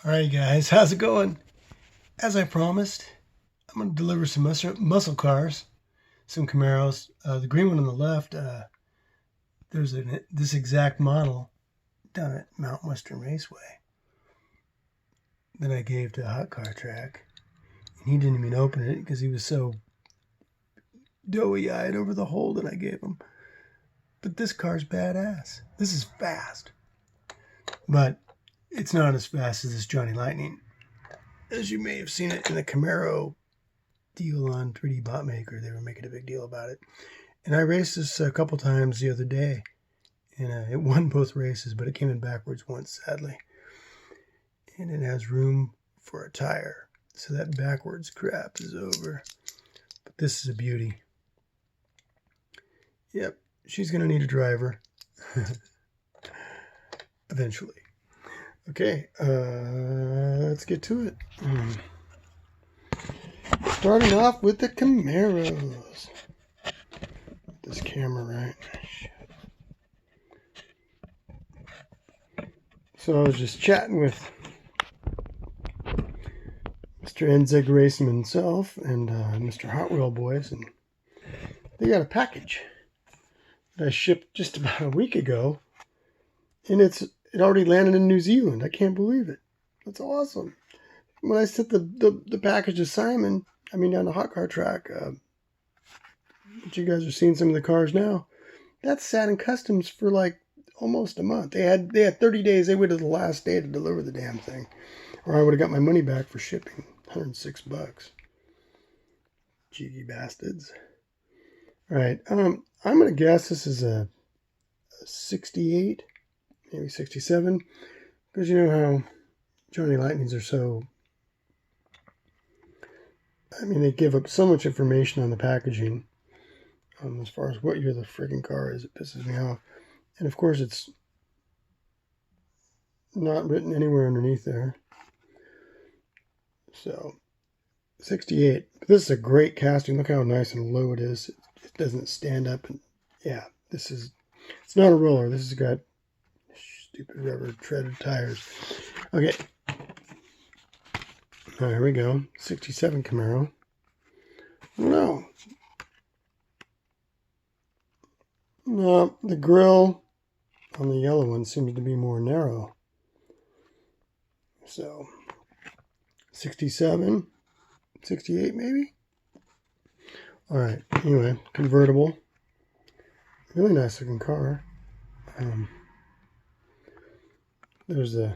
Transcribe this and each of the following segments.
Alright guys, how's it going? As I promised, I'm going to deliver some muscle cars, some Camaros. The green one on the left, there's this exact model down at Mount Western Raceway that I gave to Hot Car Track. And he didn't even open it because he was so doughy-eyed over the hole that I gave him. But this car's badass. This is fast. But it's not as fast as this Johnny Lightning. As you may have seen it in the Camaro deal on 3D Bot Maker, they were making a big deal about it. And I raced this a couple times the other day, and it won both races, but it came in backwards once, sadly. And it has room for a tire, so that backwards crap is over. But this is a beauty. Yep, she's going to need a driver eventually. Okay, let's get to it. Starting off with the Camaros. This camera right. So I was just chatting with Mr. Enzig Racing himself and Mr. Hot Wheel Boys, and they got a package that I shipped just about a week ago, and it already landed in New Zealand. I can't believe it. That's awesome. When I sent the package to Simon, down the Hot Car Track, but you guys are seeing some of the cars now. That sat in customs for like almost a month. They had 30 days. They waited the last day to deliver the damn thing, or I would have got my money back for shipping. $106. Cheeky bastards. All right. I'm gonna guess this is a 68, maybe 67, because you know how Johnny Lightnings are so. They give up so much information on the packaging. As far as what year the friggin' car is, it pisses me off. And of course, it's not written anywhere underneath there. So, 68. But this is a great casting. Look how nice and low it is. It doesn't stand up. And yeah, it's not a roller. This has got stupid rubber treaded tires. Okay. Oh, here we go. 67 Camaro. No. No, the grill on the yellow one seems to be more narrow. So, 67, 68 maybe? Alright, anyway, convertible. Really nice looking car. There's the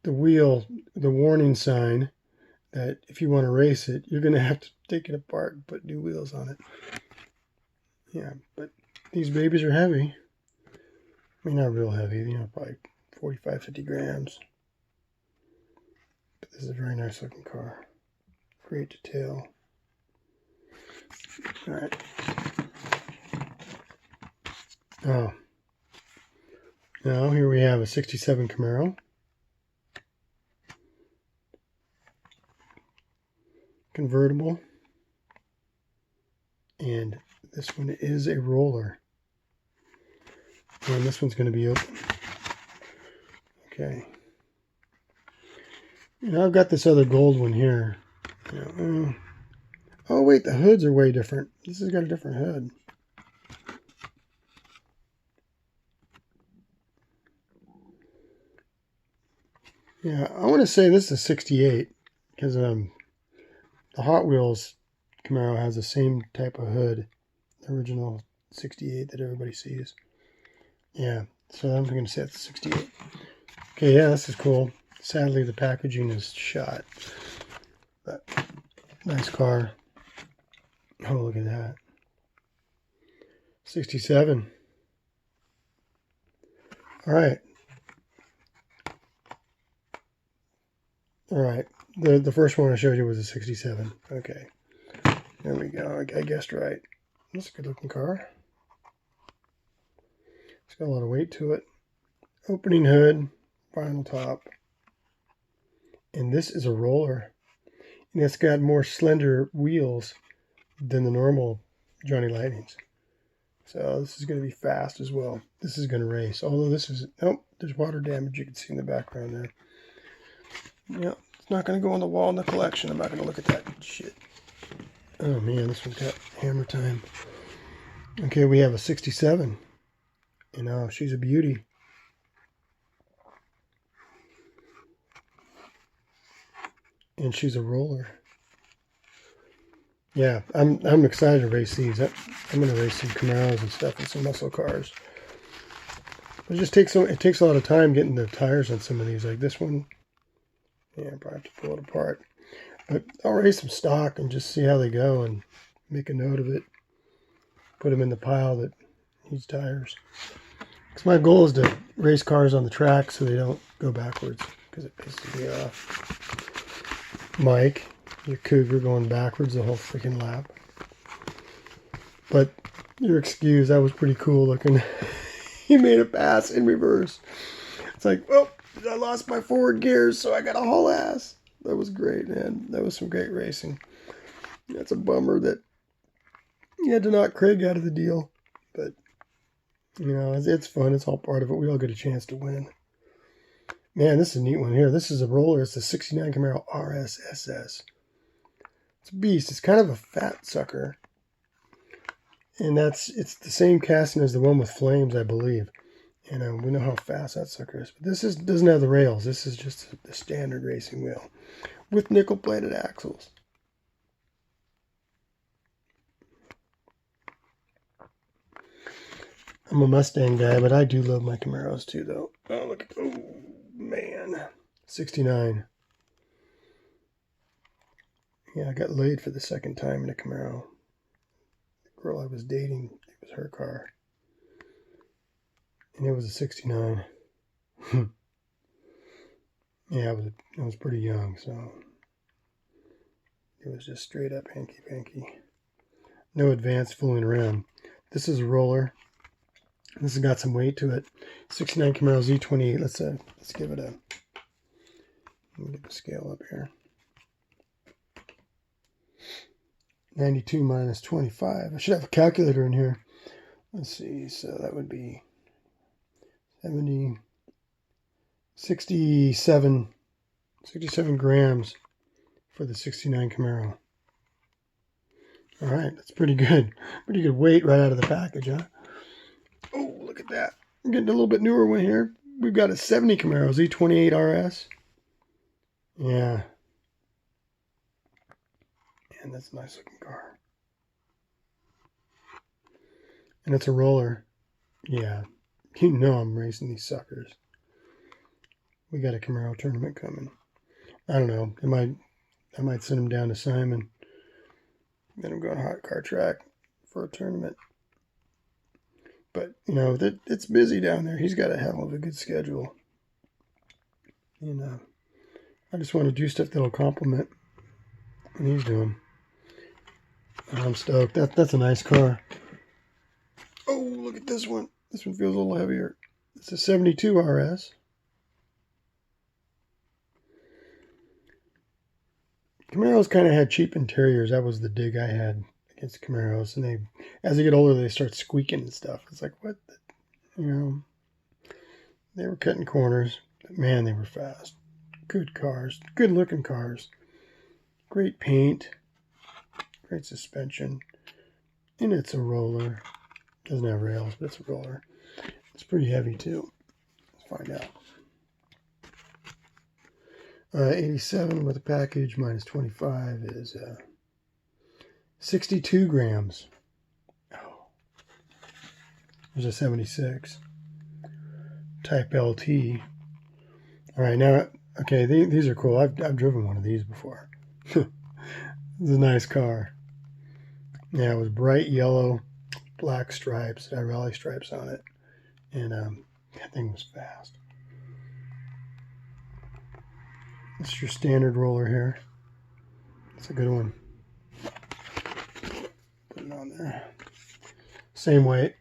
wheel, the warning sign that if you want to race it, you're going to have to take it apart and put new wheels on it. Yeah, but these babies are heavy. Not real heavy, probably 45, 50 grams. But this is a very nice looking car. Great detail. Alright. Oh. Now here we have a 67 Camaro. Convertible. And this one is a roller. And this one's going to be open. Okay. I've got this other gold one here. Oh wait, the hoods are way different. This has got a different hood. Yeah, I want to say this is 68 because the Hot Wheels Camaro has the same type of hood, the original 68 that everybody sees. Yeah, so I'm going to say it's 68. Okay, yeah, this is cool. Sadly, the packaging is shot, but nice car. Oh, look at that. 67. All right. All right. The first one I showed you was a 67. Okay. There we go. I guessed right. That's a good looking car. It's got a lot of weight to it. Opening hood, vinyl top. And this is a roller. And it's got more slender wheels than the normal Johnny Lightnings. So this is going to be fast as well. This is going to race. Although this is, there's water damage you can see in the background there. Yeah, it's not going to go on the wall in the collection. I'm not going to look at that shit. Oh man, this one's got hammer time. Okay, we have a 67. You know, she's a beauty. And she's a roller. Yeah, I'm excited to race these. I'm going to race some Camaros and stuff and some muscle cars. It just takes a lot of time getting the tires on some of these. Like this one, yeah, I probably have to pull it apart. But I'll race some stock and just see how they go and make a note of it. Put them in the pile that needs tires. Because my goal is to race cars on the track so they don't go backwards. Because it pisses me off. Mike, your Cougar going backwards the whole freaking lap. But your excuse, that was pretty cool looking. He made a pass in reverse. It's like, well, I lost my forward gears, so I got to haul ass. That was great, man. That was some great racing. That's a bummer that you had to knock Craig out of the deal. But, you know, it's fun. It's all part of it. We all get a chance to win. Man, this is a neat one here. This is a roller. It's the 69 Camaro RSSS. It's a beast. It's kind of a fat sucker. And it's the same casting as the one with flames, I believe. And we know how fast that sucker is. But this doesn't have the rails. This is just the standard racing wheel with nickel-plated axles. I'm a Mustang guy, but I do love my Camaros too, though. Oh, look. Oh, man. 69. Yeah, I got laid for the second time in a Camaro. The girl I was dating, it was her car. And it was a 69. Yeah, I was pretty young, so it was just straight up hanky-panky. No advanced fooling around. This is a roller. This has got some weight to it. 69 Camaro Z28. Let's give it a. Let me get the scale up here. 92 minus 25. I should have a calculator in here. Let's see. So that would be 67 grams for the 69 Camaro. All right, that's pretty good. Pretty good weight right out of the package, huh? Oh, look at that. I'm getting a little bit newer one here. We've got a 70 Camaro Z28 RS. Yeah. Man, that's a nice looking car. And it's a roller. Yeah. You know I'm racing these suckers. We got a Camaro tournament coming. I don't know. I might send him down to Simon. Then I'm going to hot car track for a tournament. But, you know, it's busy down there. He's got a hell of a good schedule. And I just want to do stuff that'll complement what he's doing. I'm stoked. That's a nice car. Oh, look at this one. This one feels a little heavier. It's a 72 RS. Camaros kind of had cheap interiors. That was the dig I had against Camaros. And as they get older, they start squeaking and stuff. It's like, what? You know, they were cutting corners. But man, they were fast. Good cars. Good looking cars. Great paint. Great suspension. And it's a roller. Doesn't have rails, but it's a roller. It's pretty heavy too. Let's find out. 87 with a package minus 25 is 62 grams. Oh, there's a 76 Type LT. All right, now, okay, these are cool. I've driven one of these before. This is a nice car. Yeah, it was bright yellow, black stripes. It had rally stripes on it. And that thing was fast. It's your standard roller here. It's a good one. Put it on there. Same weight.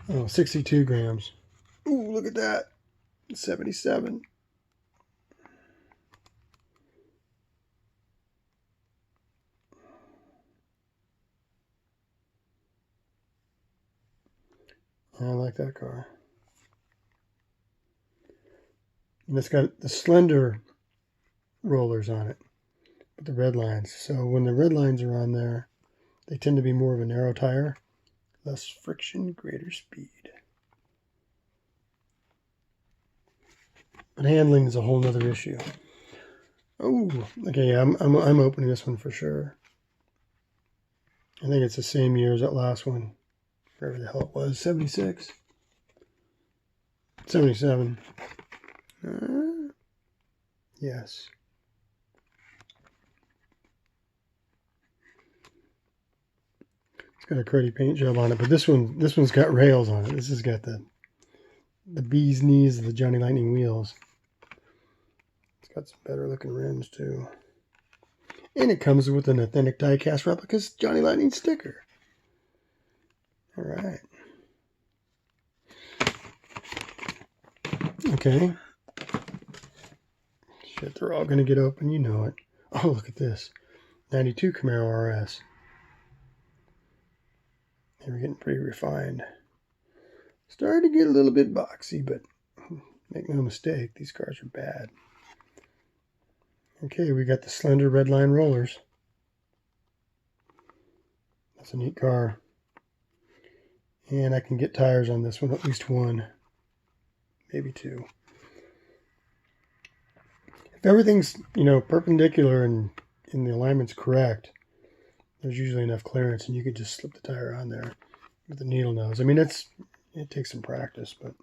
Oh, 62 grams. Ooh, look at that. 77. I like that car. And it's got the slender rollers on it with the red lines. So when the red lines are on there, they tend to be more of a narrow tire. Less friction, greater speed. But handling is a whole nother issue. Oh, okay, yeah, I'm opening this one for sure. I think it's the same year as that last one. Whatever the hell it was, 76? 77. Yes. It's got a cruddy paint job on it, but this one's got rails on it. This has got the bee's knees of the Johnny Lightning wheels. It's got some better looking rims too. And it comes with an authentic die-cast replica's Johnny Lightning sticker. All right. Okay. Shit, they're all going to get open. You know it. Oh, look at this. 92 Camaro RS. They were getting pretty refined. Starting to get a little bit boxy, but make no mistake, these cars are bad. Okay, we got the slender red line rollers. That's a neat car. And I can get tires on this one, at least one, maybe two. If everything's, perpendicular and the alignment's correct, there's usually enough clearance and you could just slip the tire on there with the needle nose. I mean, it takes some practice, but,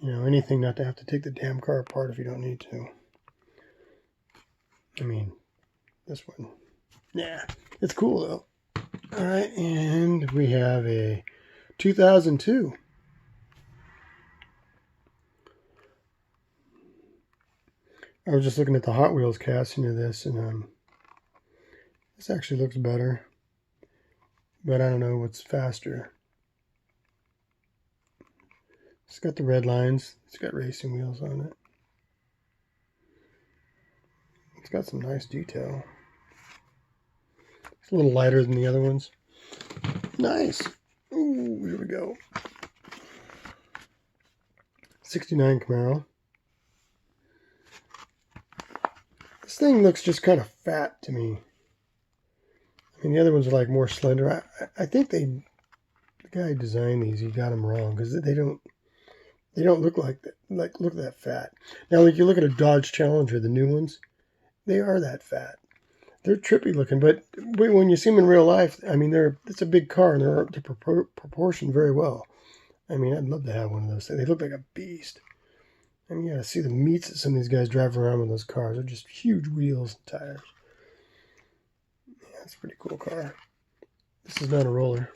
anything not to have to take the damn car apart if you don't need to. I mean, this one, yeah, it's cool though. All right, and we have a 2002. I was just looking at the Hot Wheels casting of this, and this actually looks better, but I don't know what's faster. It's got the red lines. It's got racing wheels on it. It's got some nice detail. It's a little lighter than the other ones. Nice. Ooh, here we go. 69 Camaro. This thing looks just kind of fat to me. I mean, the other ones are like more slender. I think the guy who designed these, he got them wrong because they don't look like that. Look that fat. Now, like you look at a Dodge Challenger, the new ones, they are that fat. They're trippy looking, but when you see them in real life, I mean, it's a big car and they're proportioned very well. I mean, I'd love to have one of those things. They look like a beast. I mean, you gotta see the meats that some of these guys drive around with those cars. They're just huge wheels and tires. Yeah, it's a pretty cool car. This is not a roller.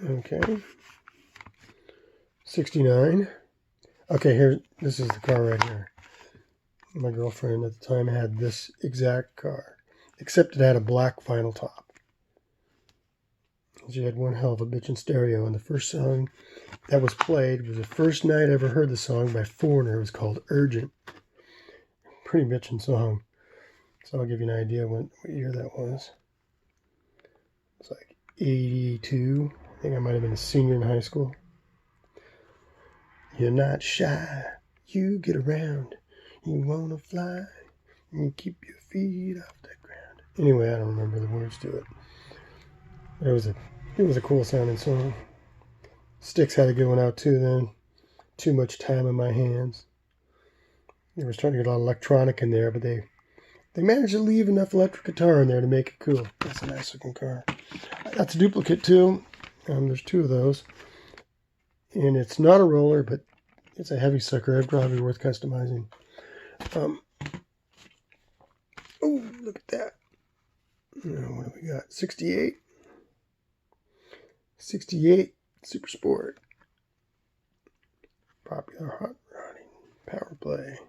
Okay. 69. Okay, this is the car right here. My girlfriend at the time had this exact car, except it had a black vinyl top. She had one hell of a bitchin' stereo, and the first song that was played was the first night I ever heard the song by Foreigner. It was called Urgent. Pretty bitchin' song. So I'll give you an idea what year that was. It's like 82. I think I might have been a senior in high school. You're not shy. You get around. You wanna fly. You keep your feet off the ground. Anyway, I don't remember the words to it. But it was a cool sounding song. Sticks had a good one out too then. Too Much Time on My Hands. They were starting to get a lot of electronic in there, but they managed to leave enough electric guitar in there to make it cool. That's a nice looking car. That's a duplicate too. There's two of those. And it's not a roller, but it's a heavy sucker. It'd probably be worth customizing. Oh, look at that. Now, what do we got? 68. 68 Super Sport. Popular hot rodding power play.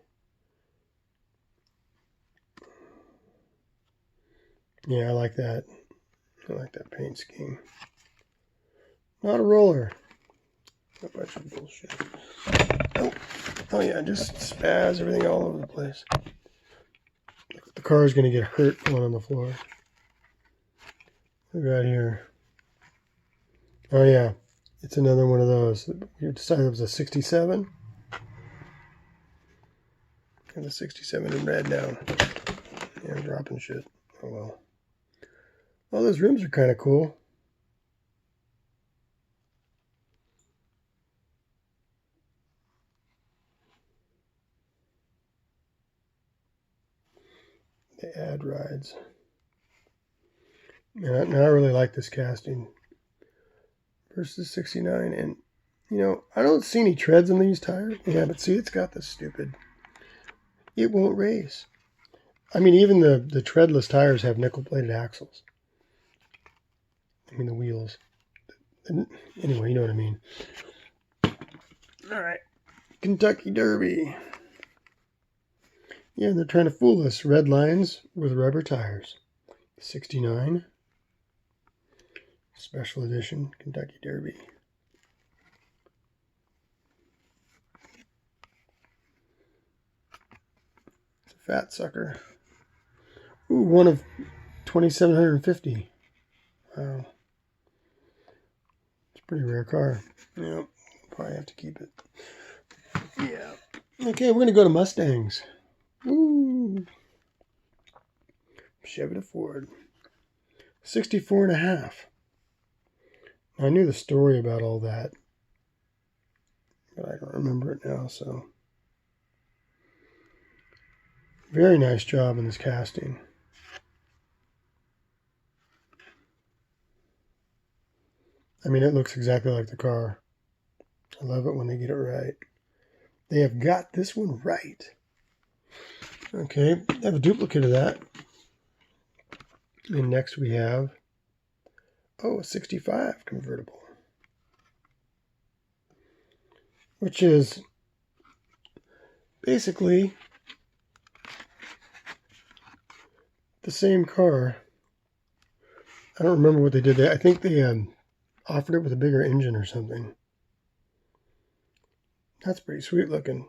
Yeah, I like that. I like that paint scheme. Not a roller. A bunch of bullshit. Oh yeah, just spaz everything all over the place. The car is going to get hurt falling on the floor. What do we got here? Oh yeah, It's another one of those. We decided it was a 67. And the 67 in red now. Yeah, I'm dropping shit. Oh well. Oh, those rims are kind of cool. They add rides. And I really like this casting versus 69. And, you know, I don't see any treads in these tires. Yeah, but see, it's got this stupid. It won't race. I mean, even the treadless tires have nickel-plated axles. I mean, the wheels. Anyway, you know what I mean. All right. Kentucky Derby. Yeah, they're trying to fool us. Red lines with rubber tires. 69. Special edition Kentucky Derby. It's a fat sucker. Ooh, one of 2,750. Wow. It's a pretty rare car. Yeah, probably have to keep it. Yeah. Okay, we're going to go to Mustangs. Woo! Chevy to Ford. 64 and a half. I knew the story about all that, but I don't remember it now, so. Very nice job in this casting. I mean, it looks exactly like the car. I love it when they get it right. They have got this one right. Okay, I have a duplicate of that. And next we have, a 65 convertible. Which is basically the same car. I don't remember what they did there. I think they offered it with a bigger engine or something. That's pretty sweet looking.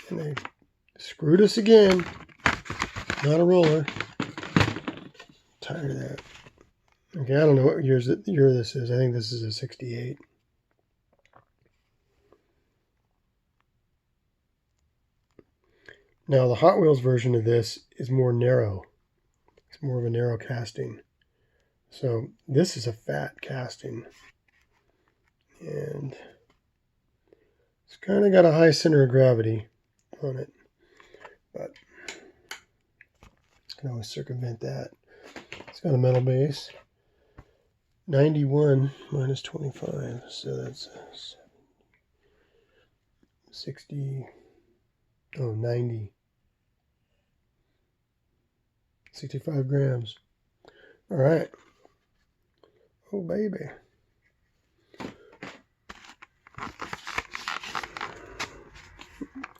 And they screwed us again. Not a roller. Tired of that. Okay, I don't know what year this is. I think this is a 68. Now, the Hot Wheels version of this is more narrow. It's more of a narrow casting. So, this is a fat casting. And it's kind of got a high center of gravity on it. But you can always circumvent that. It's got a metal base. 91 minus 25. So that's 60. Oh, 90. 65 grams. All right. Oh, baby.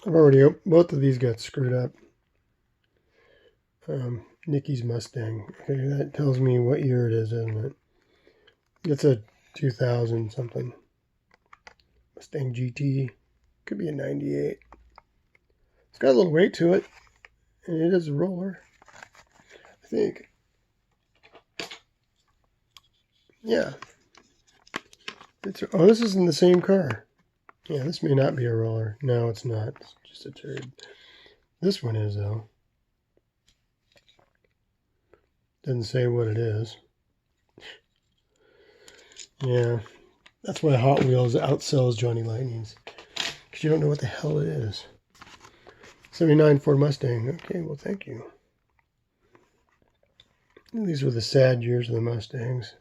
I've already, both of these got screwed up. Nikki's Mustang. Okay, that tells me what year it is, doesn't it? It's a 2000 something. Mustang GT. Could be a 98. It's got a little weight to it. And it is a roller, I think. Yeah. This is in the same car. Yeah, this may not be a roller. No, it's not. It's just a turd. This one is, though. Doesn't say what it is. Yeah. That's why Hot Wheels outsells Johnny Lightning's. Because you don't know what the hell it is. 79 Ford Mustang. Okay, well, thank you. These were the sad years of the Mustangs.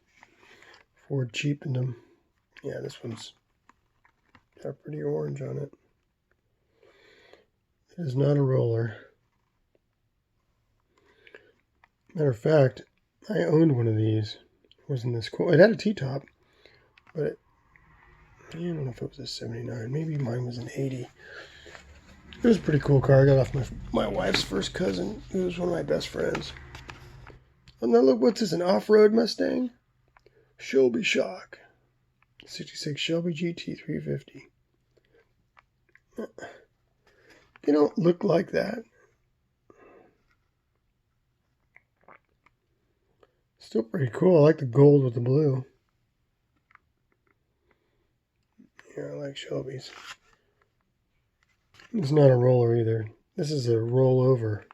Ford cheapened them. Yeah, this one's got pretty orange on it. It is not a roller. Matter of fact, I owned one of these. It wasn't this cool. It had a T-top, but I don't know if it was a 79. Maybe mine was an 80. It was a pretty cool car. I got off my wife's first cousin, who was one of my best friends. Oh, now look, what's this, an off-road Mustang? Shelby Shock. 66 Shelby GT 350. They don't look like that. Still pretty cool. I like the gold with the blue. Yeah, I like Chevys. It's not a roller either. This is a rollover.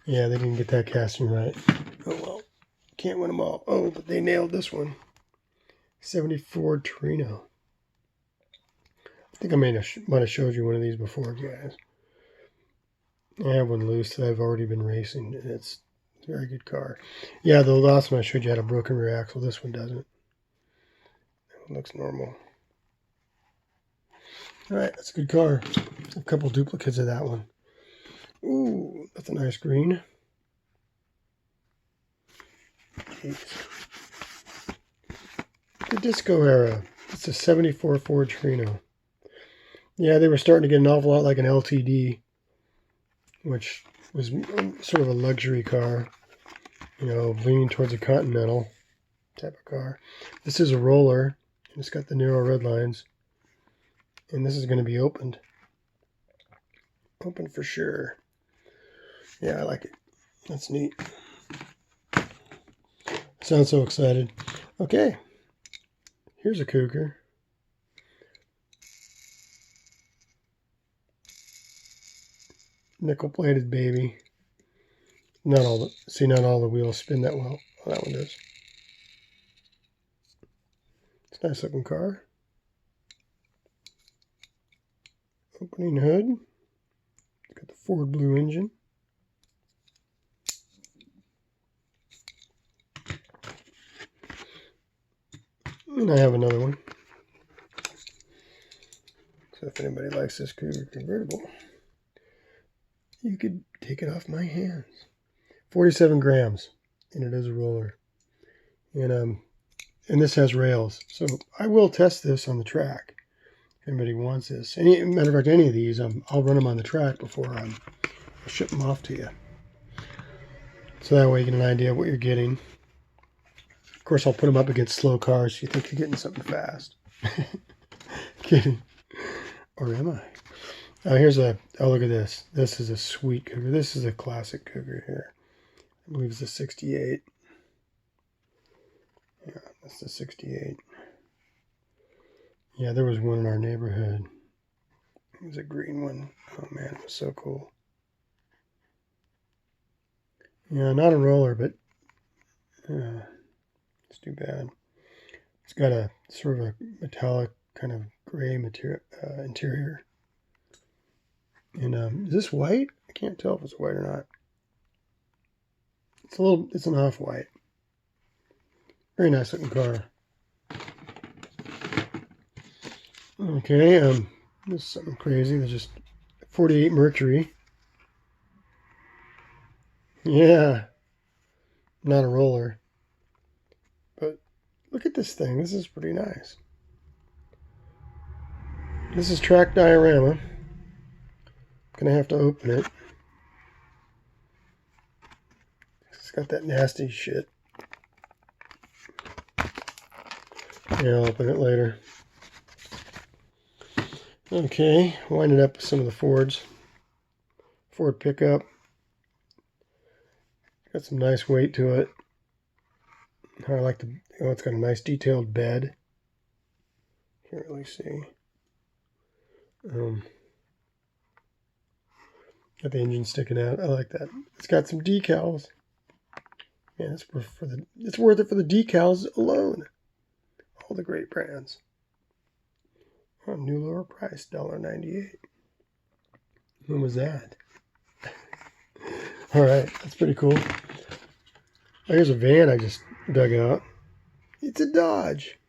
Yeah, they didn't get that casting right. Oh well, can't win them all. Oh, but they nailed this one. 74 Torino. I think I might have showed you one of these before, guys. I have one loose that I've already been racing, and it's a very good car. Yeah, the last one I showed you had a broken rear axle. This one doesn't. That one looks normal. All right, that's a good car. A couple duplicates of that one. Ooh, that's a nice green. Jeez. The disco era. It's a 74 Ford Torino. Yeah, they were starting to get an awful lot like an LTD, which was sort of a luxury car, you know, leaning towards a Continental type of car. This is a roller, and it's got the narrow red lines, and this is going to be opened. Open for sure. Yeah, I like it. That's neat. Sound so excited. Okay, here's a Cougar. Nickel-plated baby. Not all the wheels spin that well. Oh, that one does. It's a nice looking car. Opening hood. It's got the Ford blue engine. And I have another one. So if anybody likes this Cougar convertible, you could take it off my hands. 47 grams, and it is a roller. And this has rails. So I will test this on the track. If anybody wants this. Matter of fact, any of these, I'll run them on the track before I ship them off to you. So that way you get an idea of what you're getting. Of course, I'll put them up against slow cars so you think you're getting something fast. Kidding. Or am I? Oh, look at this. This is a sweet Cougar. This is a classic Cougar here. I believe it's a 68. Yeah, that's the 68. Yeah, there was one in our neighborhood. It was a green one. Oh man, it was so cool. Yeah, not a roller, but it's too bad. It's got a sort of a metallic kind of gray material interior. And is this white? I can't tell if it's white or not. It's an off-white. Very nice looking car. Okay, this is something crazy. There's just 48 Mercury. Yeah, not a roller. But look at this thing. This is pretty nice. This is track diorama. Gonna have to open it. It's got that nasty shit. Yeah, I'll open it later. Okay, winding up with some of the Fords. Ford pickup. Got some nice weight to it. I like it's got a nice detailed bed. Can't really see. Got the engine sticking out. I like that. It's got some decals. Yeah, it's worth it for the decals alone. All the great brands. Oh, new lower price, $1.98. When was that? All right, that's pretty cool. Oh, here's a van I just dug out. It's a Dodge.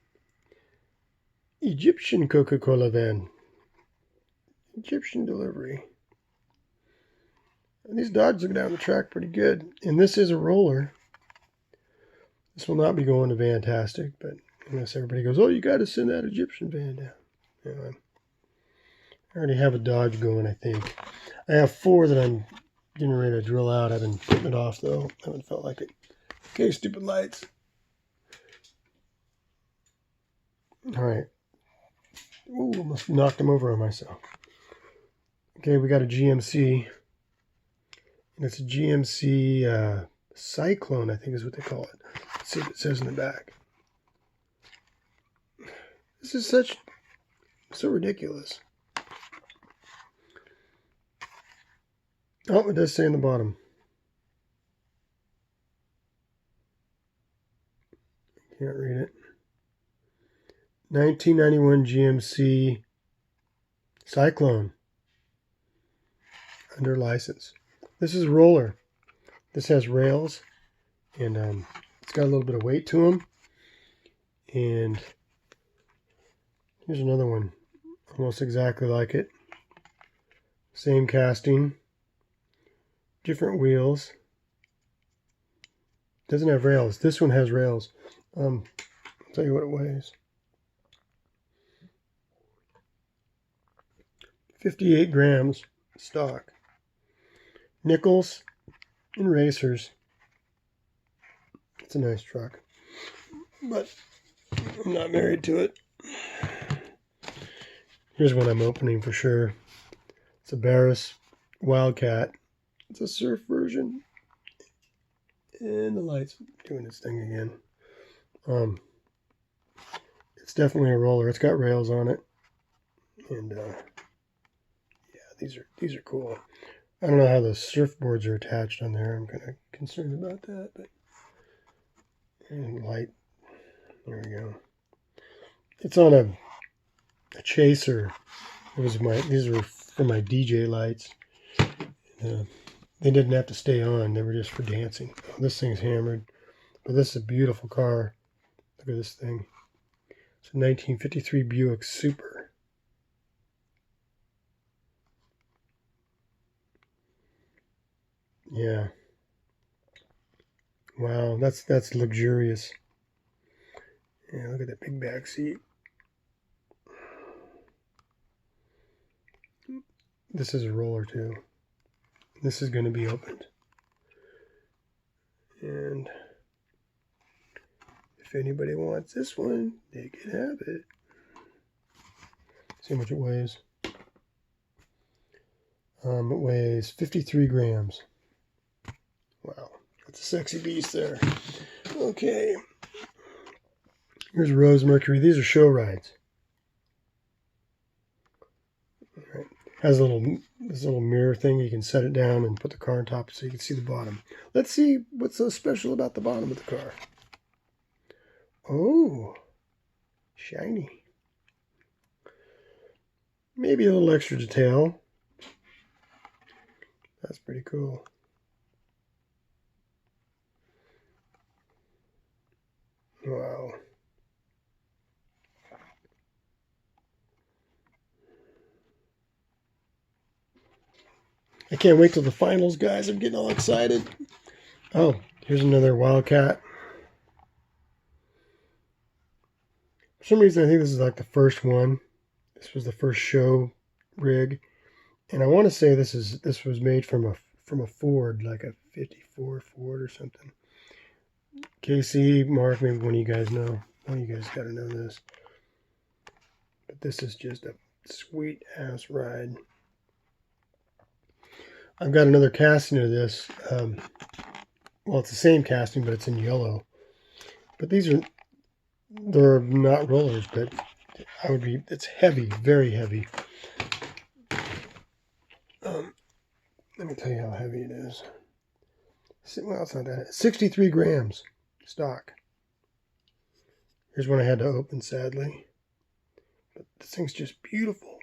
Egyptian Coca-Cola van. Egyptian delivery. And these Dodges look down the track pretty good. And this is a roller. This will not be going to Fantastic, but unless everybody goes, oh, you got to send that Egyptian van down. Anyway, I already have a Dodge going, I think. I have 4 that I'm getting ready to drill out. I've been putting it off, though. I haven't felt like it. Okay, stupid lights. All right. Ooh, almost knocked them over on myself. Okay, we got a GMC. And it's a GMC Cyclone, I think is what they call it. Let's see what it says in the back. This is so ridiculous. Oh, it does say in the bottom. Can't read it. 1991 GMC Cyclone. Under license. This is a roller. This has rails, and it's got a little bit of weight to them. And here's another one, almost exactly like it. Same casting, different wheels. Doesn't have rails. This one has rails. I'll tell you what it weighs. 58 grams stock. Nickels and racers. It's a nice truck, but I'm not married to it. Here's one I'm opening for sure. It's a Barris Wildcat. It's a surf version. And the light's doing its thing again. It's definitely a roller. It's got rails on it. And yeah, these are cool. I don't know how the surfboards are attached on there. I'm kind of concerned about that, but and light. There we go. It's on a chaser. These were for my DJ lights. They didn't have to stay on. They were just for dancing. Oh, this thing's hammered, but this is a beautiful car. Look at this thing. It's a 1953 Buick Super. Yeah. Wow, that's luxurious. Yeah, look at that big back seat. This is a roller too. This is going to be opened. And if anybody wants this one, they can have it. See how much it weighs. It weighs 53 grams. Wow, that's a sexy beast there. Okay. Here's Rose Mercury. These are show rides. All right. Has this little mirror thing. You can set it down and put the car on top so you can see the bottom. Let's see what's so special about the bottom of the car. Oh, shiny. Maybe a little extra detail. That's pretty cool. Wow. I can't wait till the finals, guys. I'm getting all excited. Oh, here's another Wildcat. For some reason, I think this is like the first one. This was the first show rig, and I want to say this was made from a Ford, like a '54 Ford or something. KC, Mark, maybe one of you guys know. One of you guys got to know this. But this is just a sweet ass ride. I've got another casting of this. Well, it's the same casting, but it's in yellow. But they're not rollers, but it's heavy, very heavy. Let me tell you how heavy it is. Well, it's not that. 63 grams stock. Here's one I had to open, sadly. But this thing's just beautiful.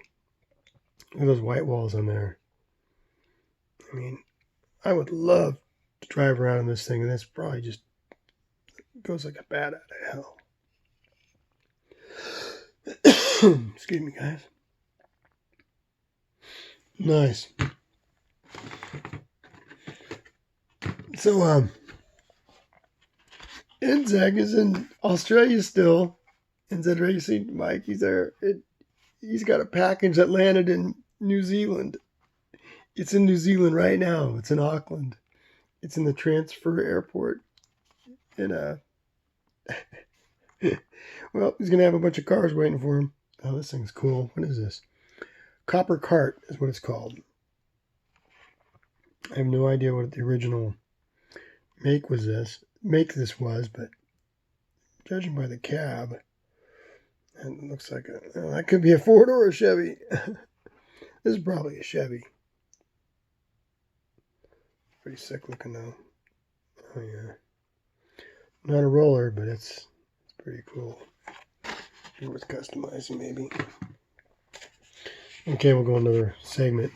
Look at those white walls on there. I mean, I would love to drive around in this thing, and this probably just goes like a bat out of hell. Excuse me, guys. Nice. So, NZAG is in Australia still. NZ Racing, Mike, he's there. He's got a package that landed in New Zealand. It's in New Zealand right now. It's in Auckland. It's in the transfer airport. And, well, he's going to have a bunch of cars waiting for him. Oh, this thing's cool. What is this? Copper Cart is what it's called. I have no idea what the original make this was, but judging by the cab, And it looks like that could be a Ford or a Chevy. This is probably a Chevy. Pretty sick looking though. Oh yeah. Not a roller, but it's pretty cool. Be worth customizing maybe. Okay, we'll go another segment.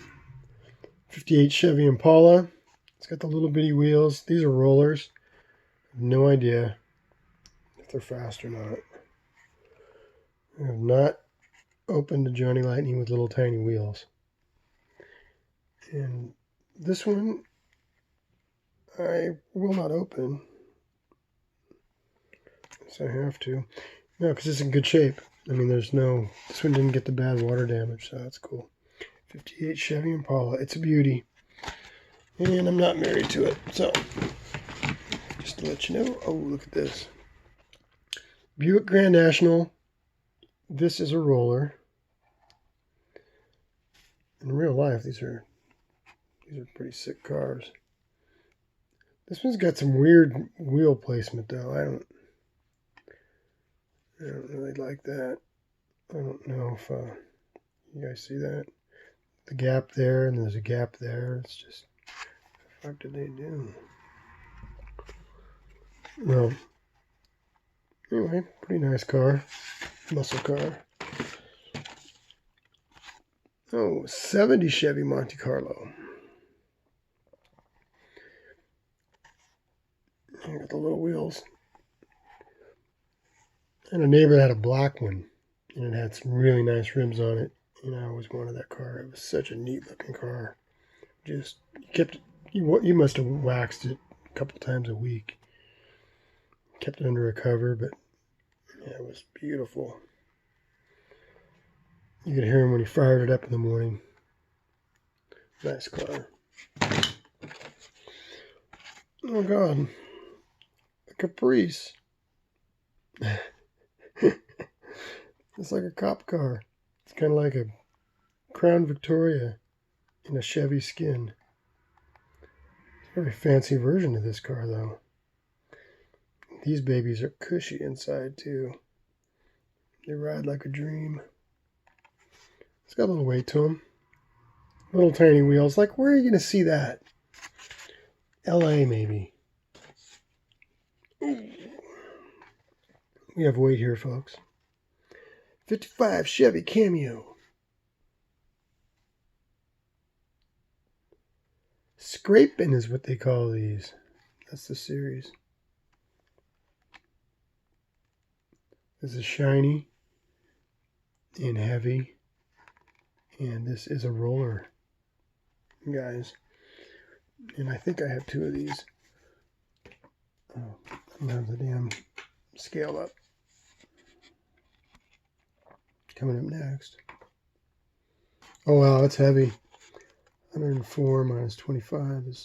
58 Chevy Impala. It's got the little bitty wheels. These are rollers. No idea if they're fast or not. I have not opened a Johnny Lightning with little tiny wheels. And this one I will not open. So I have to. No, because it's in good shape. I mean, this one didn't get the bad water damage, so that's cool. 58 Chevy Impala. It's a beauty. And I'm not married to it, so just to let you know. Oh, look at this. Buick Grand National. This is a roller. In real life, these are pretty sick cars. This one's got some weird wheel placement, though. I don't really like that. I don't know if you guys see that. The gap there, and there's a gap there. It's just, what the fuck did they do? Well, anyway, pretty nice car. Muscle car. Oh, 70 Chevy Monte Carlo. I got the little wheels. And a neighbor had a black one, and it had some really nice rims on it. And I always wanted that car. It was such a neat looking car. Just you must have waxed it a couple times a week. Kept it under a cover, but yeah, it was beautiful. You could hear him when he fired it up in the morning. Nice car. Oh God, a Caprice. It's like a cop car. It's kind of like a Crown Victoria in a Chevy skin. It's a very fancy version of this car, though. These babies are cushy inside, too. They ride like a dream. It's got a little weight to them. Little tiny wheels. Like, where are you going to see that? LA, maybe. Ooh. We have weight here, folks. 55 Chevy Cameo. Scraping is what they call these. That's the series. This is shiny and heavy. And this is a roller, guys. And I think I have two of these. Oh, I don't have the damn scale up. Coming up next. Oh wow, it's heavy. 104 minus 25 is